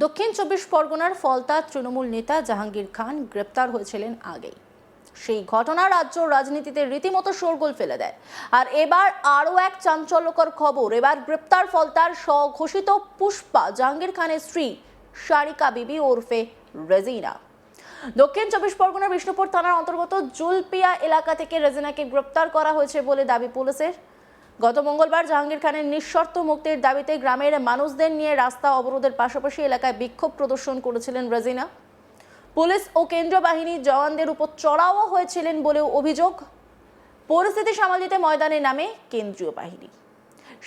দক্ষিণ চব্বিশ পরগনার ফলতা তৃণমূল নেতা জাহাঙ্গীর খান গ্রেপ্তার হয়েছিলেন আগেই। সেই ঘটনা রাজ্য রাজনীতিতে রীতিমতো শোরগোল ফেলে দেয়। আর এবার আরও এক চাঞ্চল্যকর খবর। এবার গ্রেপ্তার ফলতার স্বঘোষিত পুষ্পা জাহাঙ্গীর খানের স্ত্রী সারিকা বিবি ওরফে রেজিনা। দক্ষিণ চব্বিশ পরগনার বিষ্ণুপুর থানার অন্তর্গত জুলপিয়া এলাকা থেকে রেজিনাকে গ্রেপ্তার করা হয়েছে বলে দাবি পুলিশের। গত মঙ্গলবার জাহাঙ্গীর খানের নিঃশর্ত মুক্তির দাবিতে গ্রামের মানুষদের নিয়ে রাস্তা অবরোধের পাশাপাশি এলাকায় বিক্ষোভ প্রদর্শন করেছিলেন রেজিনা। পুলিশ ও কেন্দ্রীয় বাহিনীর জওয়ানদের উপর চড়াও হয়েছিলেন বলেও অভিযোগ। পরিস্থিতি সামাল দিতে ময়দানে নামে কেন্দ্রীয় বাহিনী।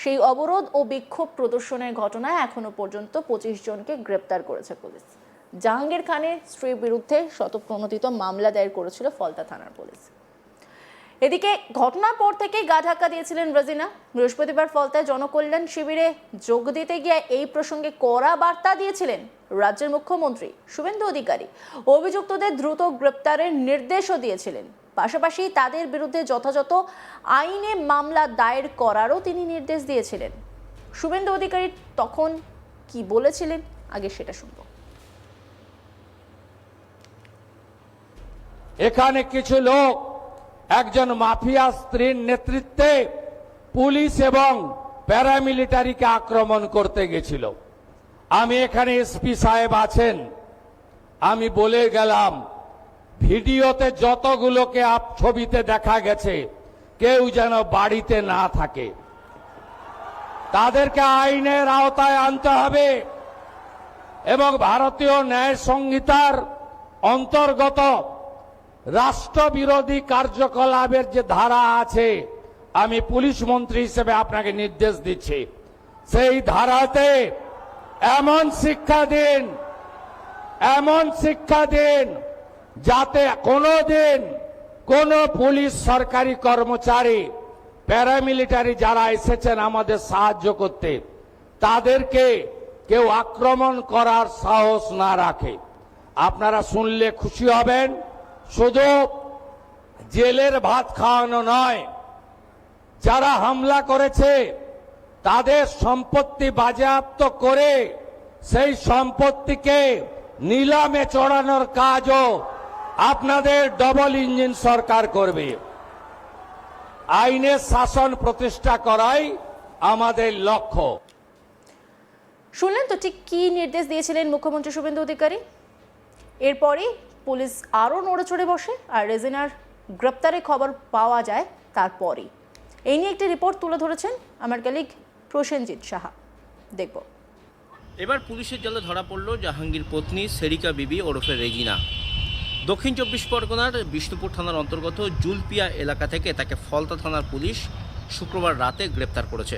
সেই অবরোধ ও বিক্ষোভ প্রদর্শনের ঘটনায় এখনো পর্যন্ত 25 জনকে গ্রেপ্তার করেছে পুলিশ। জাহাঙ্গীর খানের স্ত্রীর বিরুদ্ধে শতপ্রণোদিত মামলা দায়ের করেছিল ফলতা থানার পুলিশ। এদিকে ঘটনার পর থেকেই গা ঢাকা দিয়েছিলেন রেজিনা। বৃহস্পতিবার ফলতায় জনকল্যাণ শিবিরে যোগ দিতে গিয়ে এই প্রসঙ্গে কড়া বার্তা দিয়েছিলেন রাজ্যের মুখ্যমন্ত্রী শুভেন্দু অধিকারী। অভিযুক্তদের দ্রুত গ্রেপ্তারের নির্দেশও দিয়েছিলেন। পাশাপাশি তাদের বিরুদ্ধে যথাযথ আইনে মামলা দায়ের করারও তিনি নির্দেশ দিয়েছিলেন। শুভেন্দু অধিকারী তখন কি বলেছিলেন, আগে সেটা শুনবো। এখানে কিছু লোক একজন মাফিয়া স্ত্রীর নেতৃত্বে পুলিশ এবং প্যারামিলিটারিকে আক্রমণ করতে গেছিল। আমি এখানে এসপি সাহেব আছেন, আমি বলে গেলাম ভিডিওতে যতগুলোকে ছবিতে দেখা গেছে কেউ যেন বাড়িতে না থাকে। তাদেরকে আইনের আওতায় আনতে হবে এবং ভারতীয় ন্যায় সংহিতার অন্তর্গত রাষ্ট্রবিরোধী কার্যকলাপের যে ধারা আছে, আমি পুলিশ মন্ত্রী হিসেবে আপনাকে নির্দেশ দিচ্ছি, সেই ধারাতে এমন শিক্ষা দিন যাতে কোনোদিন কোন পুলিশ সরকারি কর্মচারী প্যারামিলিটারি যারা এসেছেন আমাদের সাহায্য করতে, তাদেরকে কেউ আক্রমণ করার সাহস না রাখে। আপনারা শুনলে খুশি হবেন, শুধু জেলের ভাত খাওয়ানো নয়, যারা হামলা করেছে তাদের সম্পত্তি বাজেয়াপ্ত করে সেই সম্পত্তিকে নিলামে চড়ানোর কাজও আপনাদের ডবল ইঞ্জিন সরকার করবে। আইনের শাসন প্রতিষ্ঠা করাই আমাদের লক্ষ্য। শুনলেন তো ঠিক কি নির্দেশ দিয়েছিলেন মুখ্যমন্ত্রী শুভেন্দু অধিকারী। এরপরই পুলিশ আরও নড়েচড়ে বসে আর রেজিনার গ্রেপ্তারের খবর পাওয়া যায় তারপরই। এই নিয়ে একটি রিপোর্ট তুলে ধরেছেন আমার কলিগ প্রসেনজিৎ সাহা, দেখব। এবার পুলিশের জালে ধরা পড়ল জাহাঙ্গীর পত্নী সারিকা বিবি ওরফে রেজিনা। দক্ষিণ চব্বিশ পরগনার বিষ্ণুপুর থানার অন্তর্গত জুলপিয়া এলাকা থেকে তাকে ফলতা থানার পুলিশ শুক্রবার রাতে গ্রেপ্তার করেছে।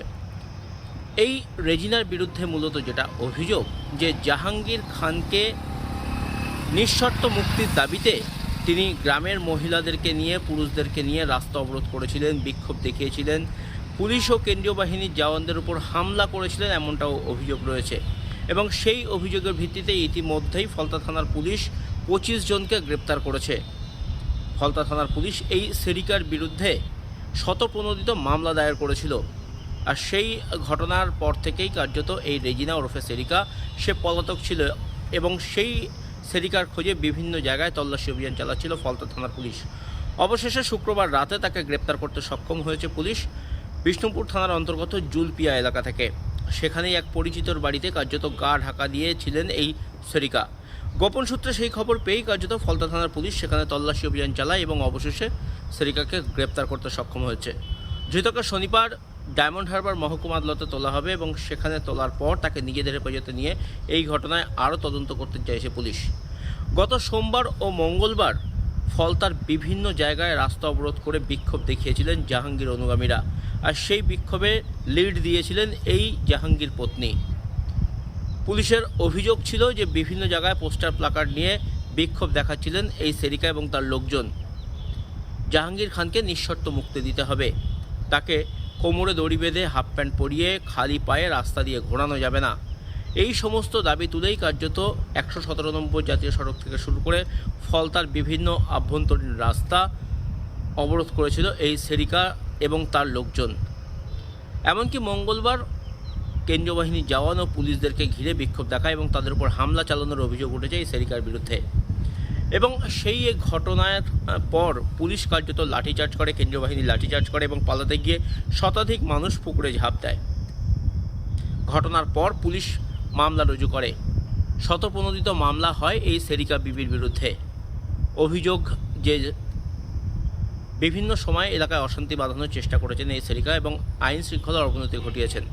এই রেজিনার বিরুদ্ধে মূলত যেটা অভিযোগ, যে জাহাঙ্গীর খানকে নিঃশর্ত মুক্তির দাবিতে তিনি গ্রামের মহিলাদেরকে নিয়ে, পুরুষদেরকে নিয়ে রাস্তা অবরোধ করেছিলেন, বিক্ষোভ দেখিয়েছিলেন, পুলিশ ও কেন্দ্রীয় বাহিনীর জওয়ানদের উপর হামলা করেছিলেন, এমনটাও অভিযোগ রয়েছে। এবং সেই অভিযোগের ভিত্তিতে ইতিমধ্যেই ফলতা থানার পুলিশ 25 জনকে গ্রেপ্তার করেছে। ফলতা থানার পুলিশ এই সারিকার বিরুদ্ধে শতপ্রণোদিত মামলা দায়ের করেছিল। আর সেই ঘটনার পর থেকেই কার্যত এই রেজিনা ওরফে সারিকা সে পলাতক ছিল এবং সেই সারিকার খোঁজে বিভিন্ন জায়গায় তল্লাশি অভিযান চালাচ্ছিল ফলতা থানার পুলিশ। অবশেষে শুক্রবার রাতে তাকে গ্রেপ্তার করতে সক্ষম হয়েছে পুলিশ বিষ্ণুপুর থানার অন্তর্গত জুলপিয়া এলাকা থেকে। সেখানেই এক পরিচিতর বাড়িতে কার্যত গা ঢাকা দিয়েছিলেন এই সারিকা। গোপন সূত্রে সেই খবর পেয়েই কার্যত ফলতা থানার পুলিশ সেখানে তল্লাশি অভিযান চালায় এবং অবশেষে সারিকাকে গ্রেপ্তার করতে সক্ষম হয়েছে। ধৃতকে শনিবার ডায়মন্ড হারবার মহকুমা আদালতে তোলা হবে এবং সেখানে তোলার পর তাকে নিজেদের হেফাজতে নিয়ে এই ঘটনায় আরও তদন্ত করতে চাইছে পুলিশ। গত সোমবার ও মঙ্গলবার ফলতার বিভিন্ন জায়গায় রাস্তা অবরোধ করে বিক্ষোভ দেখিয়েছিলেন জাহাঙ্গীর অনুগামীরা। আর সেই বিক্ষোভে লিড দিয়েছিলেন এই জাহাঙ্গীর পত্নী। পুলিশের অভিযোগ ছিল যে বিভিন্ন জায়গায় পোস্টার প্লাকার্ড নিয়ে বিক্ষোভ দেখাচ্ছিলেন এই সারিকা এবং তার লোকজন। জাহাঙ্গীর খানকে নিঃশর্ত মুক্তি দিতে হবে, তাকে কোমরে দড়ি বেঁধে হাফ প্যান্ট পরিয়ে খালি পায়ে রাস্তা দিয়ে ঘোরানো যাবে না, এই সমস্ত দাবি তুলেই কার্যত 117 নম্বর জাতীয় সড়ক থেকে শুরু করে ফলতার বিভিন্ন আভ্যন্তরীণ রাস্তা অবরোধ করেছিল এই সারিকা এবং তার লোকজন। এমনকি মঙ্গলবার কেন্দ্রীয় বাহিনীর জওয়ান ও পুলিশদেরকে ঘিরে বিক্ষোভ দেখায় এবং তাদের উপর হামলা চালানোর অভিযোগ উঠেছে এই সেরিকার বিরুদ্ধে। এবং সেই ঘটনার পর পুলিশ কার্যত লাঠিচার্জ করে, কেন্দ্রীয় বাহিনী লাঠিচার্জ করে এবং পালাতে গিয়ে শতাধিক মানুষ পুকুরে ঝাঁপ দেয়। ঘটনার পর পুলিশ মামলা রুজু করে, শতপ্রণোদিত মামলা হয় এই সেরিকা বিবির বিরুদ্ধে। অভিযোগ যে বিভিন্ন সময় এলাকায় অশান্তি বাঁধানোর চেষ্টা করেছেন এই সেরিকা এবং আইন শৃঙ্খলার অবনতি ঘটিয়েছেন।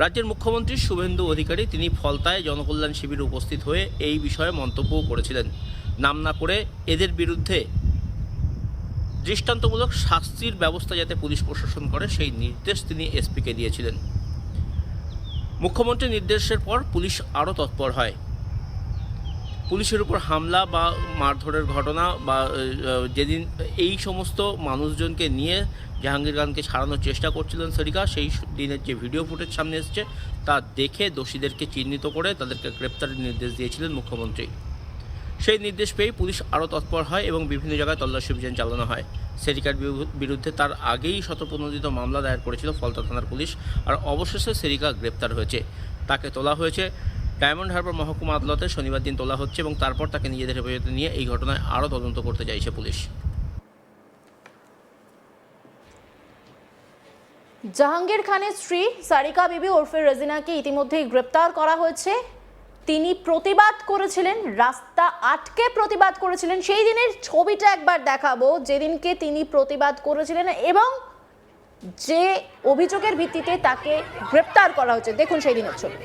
রাজ্যের মুখ্যমন্ত্রী শুভেন্দু অধিকারী তিনি ফলতায় জনকল্যাণ শিবিরে উপস্থিত হয়ে এই বিষয়ে মন্তব্যও করেছিলেন। নাম না করে এদের বিরুদ্ধে দৃষ্টান্তমূলক শাস্তির ব্যবস্থা যাতে পুলিশ প্রশাসন করে সেই নির্দেশ তিনি এসপিকে দিয়েছিলেন। মুখ্যমন্ত্রীর নির্দেশের পর পুলিশ আরও তৎপর হয়। পুলিশের উপর হামলা বা মারধরের ঘটনা বা যেদিন এই সমস্ত মানুষজনকে নিয়ে জাহাঙ্গীর খানকে ছাড়ানোর চেষ্টা করছিলেন সেরিকা, সেই দিনের যে ভিডিও ফুটেজ সামনে এসেছে তা দেখে দোষীদেরকে চিহ্নিত করে তাদেরকে গ্রেপ্তারের নির্দেশ দিয়েছিলেন মুখ্যমন্ত্রী। সেই নির্দেশ পেয়ে পুলিশ আরও তৎপর হয় এবং বিভিন্ন জায়গায় তল্লাশি অভিযান চালানো হয়। সেরিকার বিরুদ্ধে তার আগেই শতপ্রণোদিত মামলা দায়ের করেছিল ফলতা থানার পুলিশ, আর অবশেষে সেরিকা গ্রেপ্তার হয়েছে। তাকে তোলা হয়েছে ডায়মন্ড হারবার মহকুমা আদালতে, শনিবার দিন তোলা হচ্ছে এবং তারপর তাকে নিজেদের হেফাজতে নিয়ে এই ঘটনায় আরও তদন্ত করতে চাইছে পুলিশ। জাহাঙ্গীর খানের স্ত্রী সারিকা বিবি ওরফে রেজিনাকে ইতিমধ্যেই গ্রেপ্তার করা হয়েছে। তিনি প্রতিবাদ করেছিলেন, রাস্তা আটকে প্রতিবাদ করেছিলেন। সেই দিনের ছবিটা একবার দেখাবো যেদিনকে তিনি প্রতিবাদ করেছিলেন এবং যে অভিযোগের ভিত্তিতে তাকে গ্রেপ্তার করা হয়েছে। দেখুন সেই দিনের ছবি।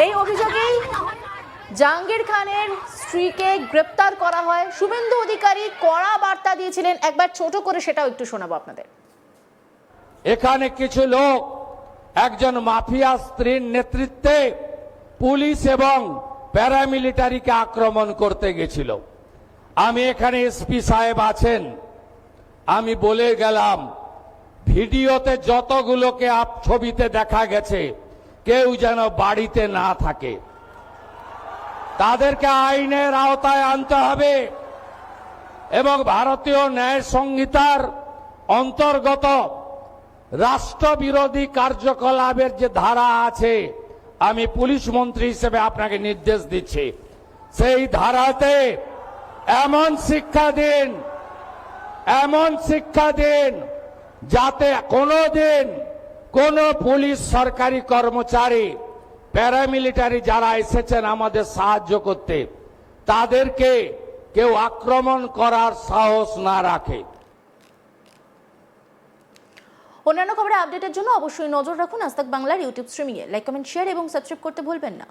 এই অভিযোগেই জাহাঙ্গীর খানের স্ত্রীকে গ্রেপ্তার করা হয়। শুভেন্দু অধিকারী কড়া বার্তা দিয়েছিলেন, একবার ছোট করে সেটাও একটু শোনাবো আপনাদের। এখানে কিছু লোক একজন মাফিয়া স্ত্রীর নেতৃত্বে পুলিশ এবং প্যারামিলিটারিকে আক্রমণ করতে গেছিল। আমি এখানে এসপি সাহেব আছেন, আমি বলে গেলাম ভিডিওতে যতগুলোকে ছবিতে দেখা গেছে কেউ যেন বাড়িতে না থাকে, তাদেরকে আইনের আওতায় আনতে হবে এবং ভারতীয় ন্যায় সংহিতার অন্তর্গত রাষ্ট্রবিরোধী কার্যকলাপের যে ধারা আছে, আমি পুলিশ মন্ত্রী হিসেবে আপনাকে নির্দেশ দিচ্ছি, সেই ধারাতে এমন শিক্ষা দিন যাতে কোনোদিন কোন পুলিশ সরকারি কর্মচারী প্যারামিলিটারি যারা এসেছেন আমাদের সাহায্য করতে তাদেরকে কেউ আক্রমণ করার সাহস না রাখে। অন্যান্য খবরের আপডেটের জন্য অবশ্যই নজর রাখুন আজ তাক বাংলার ইউটিউব স্ট্রিমিংয়ে। লাইক, কমেন্ট, শেয়ার এবং সাবস্ক্রাইব করতে ভুলবেন না।